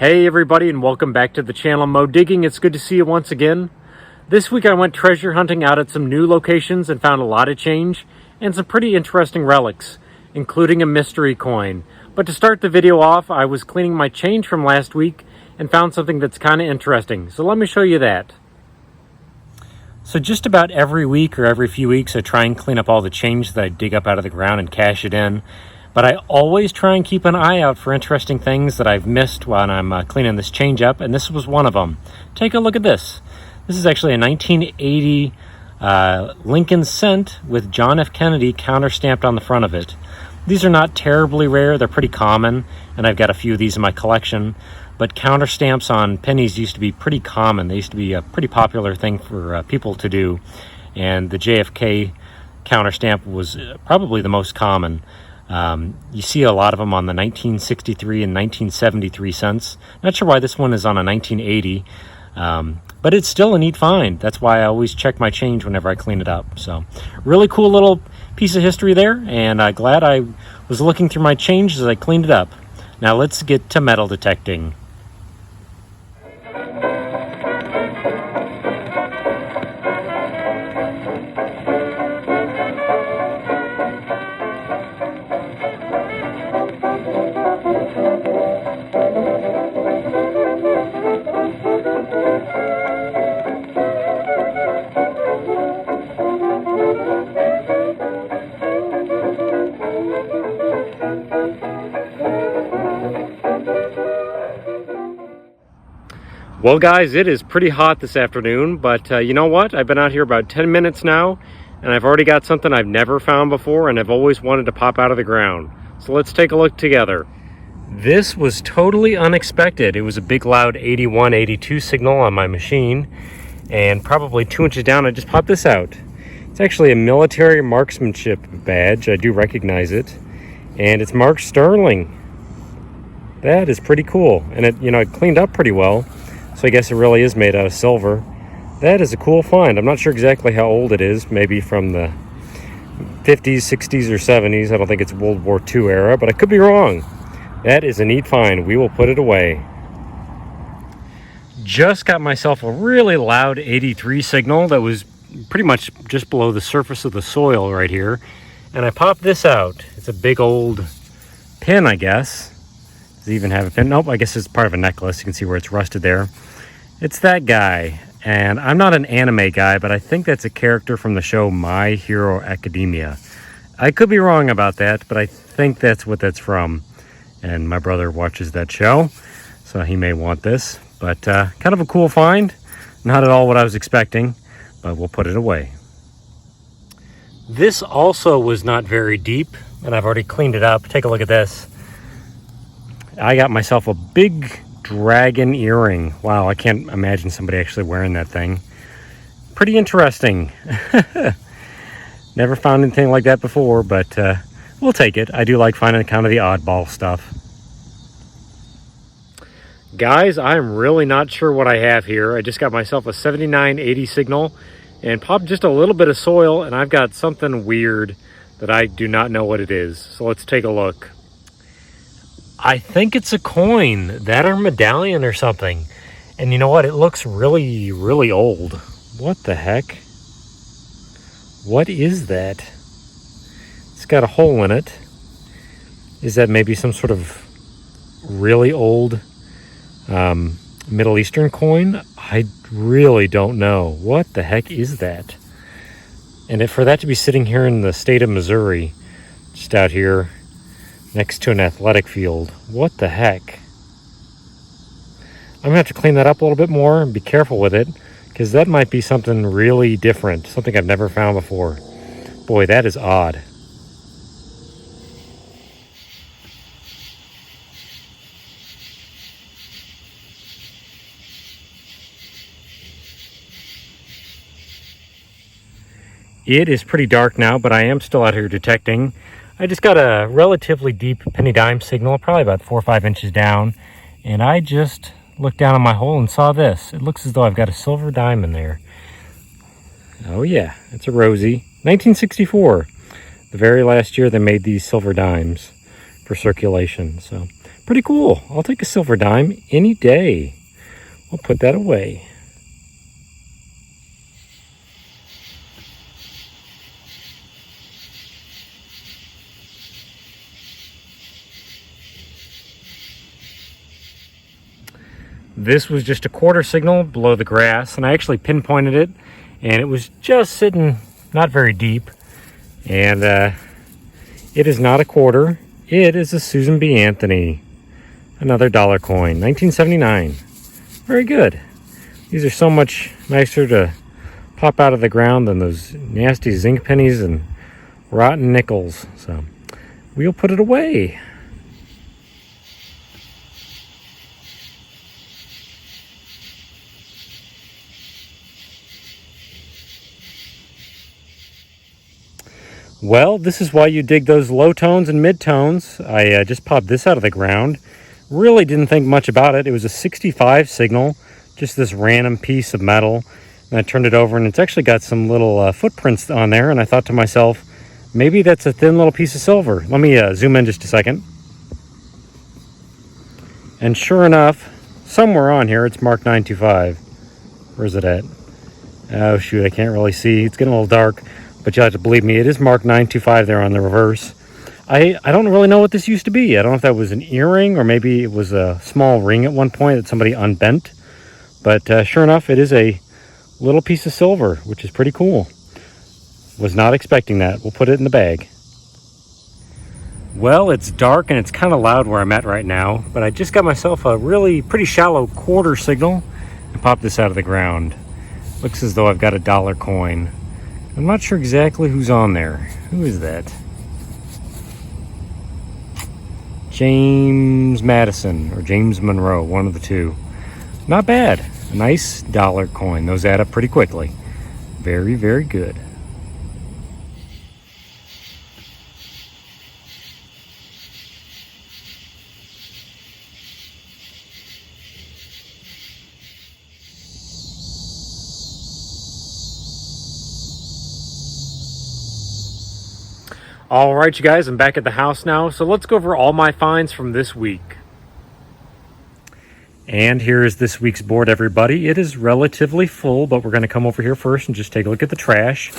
Hey everybody, and welcome back to the channel Mo Digging. It's good to see you once again. This week I went treasure hunting out at some new locations and found a lot of change and some pretty interesting relics, including a mystery coin. But to start the video off, I was cleaning my change from last week and found something that's kind of interesting. So let me show you that. So just about every week or every few weeks I try and clean up all the change that I dig up out of the ground and cash it in. But I always try and keep an eye out for interesting things that I've missed while I'm cleaning this change up, and this was one of them. Take a look at this. This is actually a 1980 Lincoln cent with John F. Kennedy counter-stamped on the front of it. These are not terribly rare, they're pretty common, and I've got a few of these in my collection. But counter-stamps on pennies used to be pretty common. They used to be a pretty popular thing for people to do, and the JFK counter-stamp was probably the most common. You see a lot of them on the 1963 and 1973 cents. Not sure why this one is on a 1980, but it's still a neat find. That's why I always check my change whenever I clean it up. So really cool little piece of history there, and I'm glad I was looking through my change as I cleaned it up. Now let's get to metal detecting. Well guys, it is pretty hot this afternoon, but you know what? I've been out here about 10 minutes now, and I've already got something I've never found before, and I've always wanted to pop out of the ground. So let's take a look together. This was totally unexpected. It was a big loud 81, 82 signal on my machine, and probably 2 inches down I just popped this out. It's actually a military marksmanship badge. I do recognize it, and it's marked Sterling. That is pretty cool, and it cleaned up pretty well. So I guess it really is made out of silver. That is a cool find. I'm not sure exactly how old it is, maybe from the 50s, 60s, or 70s. I don't think it's World War II era, but I could be wrong. That is a neat find. We will put it away. Just got myself a really loud 83 signal that was pretty much just below the surface of the soil right here. And I popped this out. It's a big old pin, I guess. Does it even have a pin? Nope, I guess it's part of a necklace. You can see where it's rusted there. It's that guy, and I'm not an anime guy, but I think that's a character from the show My Hero Academia. I could be wrong about that, but I think that's what that's from. And my brother watches that show, so he may want this. But kind of a cool find. Not at all what I was expecting, but we'll put it away. This also was not very deep, and I've already cleaned it up. Take a look at this. I got myself a big dragon earring. Wow, I can't imagine somebody actually wearing that thing. Pretty interesting. Never found anything like that before, but we'll take it. I do like finding kind of the oddball stuff. Guys, I'm really not sure what I have here. I just got myself a 7980 signal and popped just a little bit of soil, and I've got something weird that I do not know what it is. So let's take a look. I think it's a coin, that or medallion or something. And you know what? It looks really, really old. What the heck? What is that? It's got a hole in it. Is that maybe some sort of really old Middle Eastern coin? I really don't know. What the heck is that? And for that to be sitting here in the state of Missouri, just out here, next to an athletic field. What the heck? I'm gonna have to clean that up a little bit more and be careful with it, because that might be something really different, something I've never found before. Boy, that is odd. It is pretty dark now, but I am still out here detecting. I just got a relatively deep penny dime signal, probably about 4 or 5 inches down, and I just looked down on my hole and saw this. It looks as though I've got a silver dime in there. Oh yeah, it's a Rosie. 1964, the very last year they made these silver dimes for circulation. So Pretty cool. I'll take a silver dime any day. We'll put that away. This was just a quarter signal below the grass, and I actually pinpointed it, and it was just sitting not very deep. And it is not a quarter. It is a Susan B. Anthony. Another dollar coin, 1979. Very good. These are so much nicer to pop out of the ground than those nasty zinc pennies and rotten nickels. So we'll put it away. Well, this is why you dig those low tones and mid tones. I just popped this out of the ground. Really didn't think much about it. It was a 65 signal, just this random piece of metal. And I turned it over, and it's actually got some little footprints on there. And I thought to myself, maybe that's a thin little piece of silver. Let me zoom in just a second. And sure enough, somewhere on here, it's marked 925. Where's it at? Oh, shoot, I can't really see. It's getting a little dark. But you'll have to believe me, it is marked 925 there on the reverse. I don't really know what this used to be. I don't know if that was an earring or maybe it was a small ring at one point that somebody unbent. But sure enough, it is a little piece of silver, which is pretty cool. Was not expecting that. We'll put it in the bag. Well, it's dark and it's kind of loud where I'm at right now, but I just got myself a really pretty shallow quarter signal and popped this out of the ground. Looks as though I've got a dollar coin. I'm not sure exactly who's on there. Who is that? James Madison or James Monroe, one of the two. Not bad. A nice dollar coin. Those add up pretty quickly. Very, very good. All right, you guys, I'm back at the house now, so let's go over all my finds from this week. And here is this week's board, everybody. It is relatively full, but we're going to come over here first and just take a look at the trash.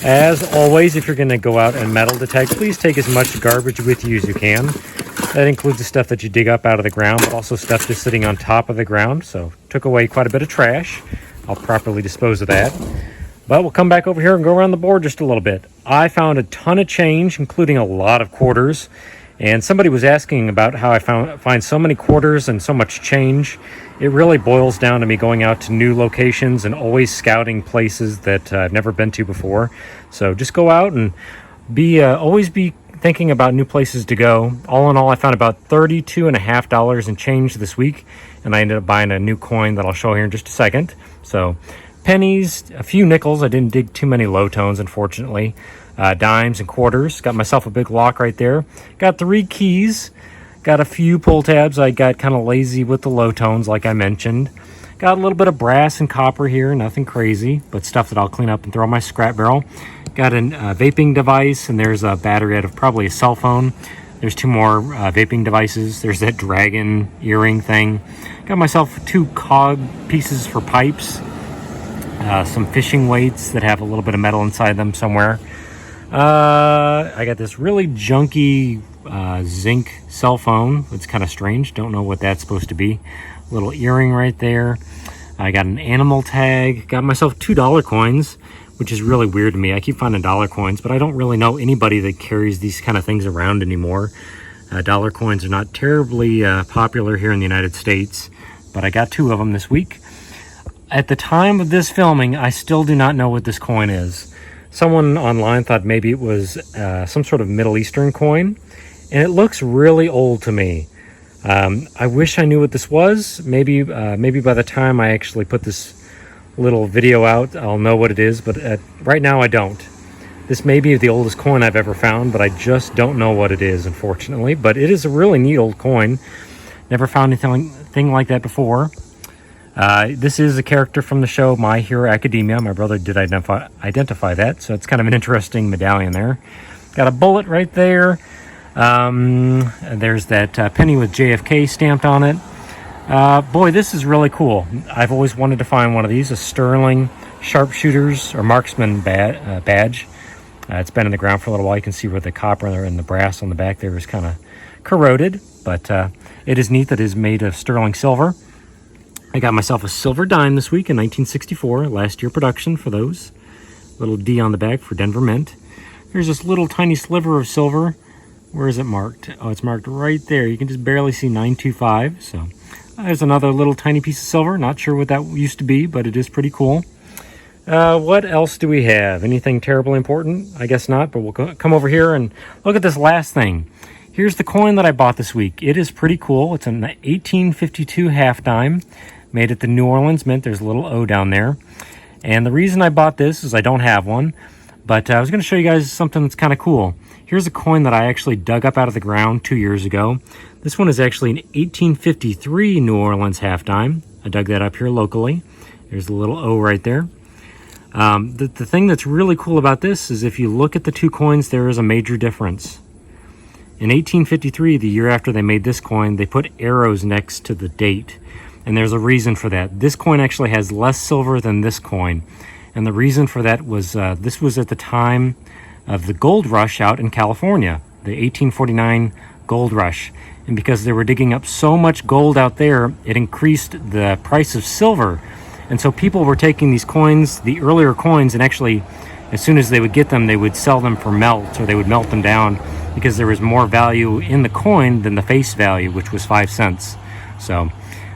As always, if you're going to go out and metal detect, please take as much garbage with you as you can. That includes the stuff that you dig up out of the ground, but also stuff just sitting on top of the ground. So took away quite a bit of trash. I'll properly dispose of that. But we'll come back over here and go around the board just a little bit. I found a ton of change, including a lot of quarters. And somebody was asking about how I find so many quarters and so much change. It really boils down to me going out to new locations and always scouting places that I've never been to before. So just go out and always be thinking about new places to go. All in all, I found about $32.50 in change this week. And I ended up buying a new coin that I'll show here in just a second. So pennies, a few nickels. I didn't dig too many low tones, unfortunately. Dimes and quarters. Got myself a big lock right there. Got 3 keys. Got a few pull tabs. I got kind of lazy with the low tones, like I mentioned. Got a little bit of brass and copper here. Nothing crazy, but stuff that I'll clean up and throw in my scrap barrel. Got a vaping device, and there's a battery out of probably a cell phone. There's 2 more vaping devices. There's that dragon earring thing. Got myself 2 cog pieces for pipes. Some fishing weights that have a little bit of metal inside them somewhere. I got this really junky zinc cell phone. It's kind of strange. Don't know what that's supposed to be. Little earring right there. I got an animal tag. Got myself $2 coins, which is really weird to me. I keep finding dollar coins, but I don't really know anybody that carries these kind of things around anymore. Dollar coins are not terribly popular here in the United States, but I got 2 of them this week. At the time of this filming, I still do not know what this coin is. Someone online thought maybe it was some sort of Middle Eastern coin, and it looks really old to me. I wish I knew what this was. Maybe by the time I actually put this little video out, I'll know what it is, but right now I don't. This may be the oldest coin I've ever found, but I just don't know what it is, unfortunately. But it is a really neat old coin. Never found anything like that before. This is a character from the show My Hero Academia. My brother did identify that, so it's kind of an interesting medallion there. Got a bullet right there. There's that penny with JFK stamped on it. Boy, this is really cool. I've always wanted to find one of these, a sterling sharpshooters or marksman badge. It's been in the ground for a little while. You can see where the copper and the brass on the back there is kind of corroded, but it is neat that it is made of sterling silver. I got myself a silver dime this week in 1964, last year production for those. Little D on the back for Denver Mint. Here's this little tiny sliver of silver. Where is it marked? Oh, it's marked right there. You can just barely see 925. So there's another little tiny piece of silver. Not sure what that used to be, but it is pretty cool. What else do we have? Anything terribly important? I guess not, but we'll come over here and look at this last thing. Here's the coin that I bought this week. It is pretty cool. It's an 1852 half dime made at the New Orleans Mint. There's a little O down there. And the reason I bought this is I don't have one, but I was going to show you guys something that's kind of cool. Here's a coin that I actually dug up out of the ground 2 years ago. This one is actually an 1853 New Orleans half dime. I dug that up here locally. There's a little O right there. The thing that's really cool about this is if you look at the two coins, there is a major difference. In 1853, the year after they made this coin, they put arrows next to the date. And there's a reason for that. This coin actually has less silver than this coin. And the reason for that was this was at the time of the gold rush out in California, the 1849 gold rush. And because they were digging up so much gold out there, it increased the price of silver. And so people were taking these coins, the earlier coins, and actually, as soon as they would get them, they would sell them for melt, or they would melt them down because there was more value in the coin than the face value, which was 5 cents. So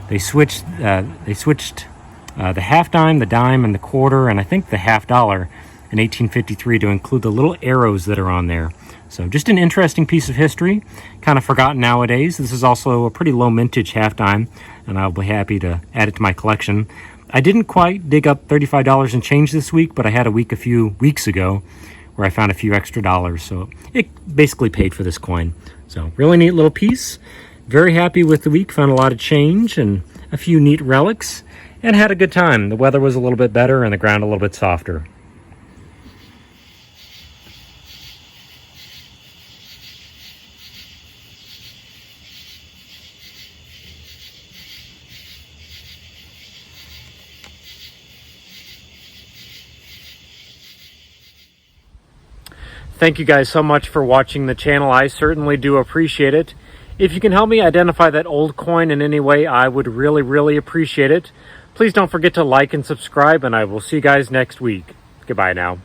they switched the half dime, the dime, and the quarter, and I think the $half in 1853 to include the little arrows that are on there. So just an interesting piece of history, kind of forgotten nowadays. This is also a pretty low mintage half dime, and I'll be happy to add it to my collection. I didn't quite dig up $35 and change this week, but I had a few weeks ago where I found a few extra dollars. So it basically paid for this coin. So really neat little piece. Very happy with the week. Found a lot of change and a few neat relics and had a good time. The weather was a little bit better and the ground a little bit softer. Thank you guys so much for watching the channel. I certainly do appreciate it. If you can help me identify that old coin in any way, I would really, really appreciate it. Please don't forget to like and subscribe, and I will see you guys next week. Goodbye now.